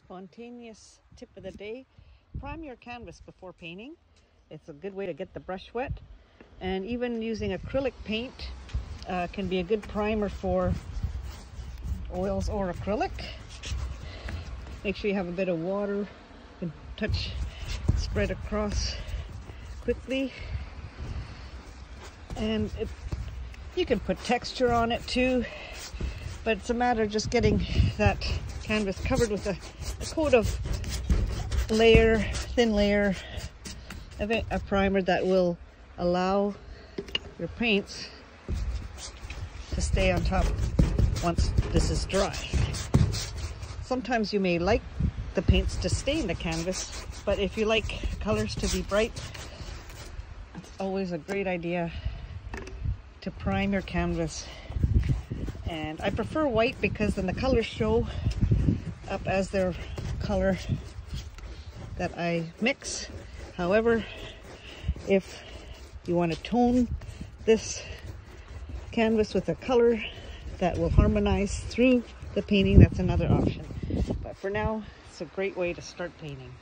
Spontaneous tip of the day: prime your canvas before painting. It's a good way to get the brush wet, and even using acrylic paint can be a good primer for oils or acrylic. Make sure you have a bit of water, you can spread across quickly, and you can put texture on it too, but it's a matter of just getting that canvas covered with a coat of thin layer of a primer that will allow your paints to stay on top once this is dry. Sometimes you may like the paints to stain the canvas, but if you like colors to be bright, it's always a great idea to prime your canvas. And I prefer white because then the colors show up as their color that I mix. However, if you want to tone this canvas with a color that will harmonize through the painting, that's another option. But for now, it's a great way to start painting.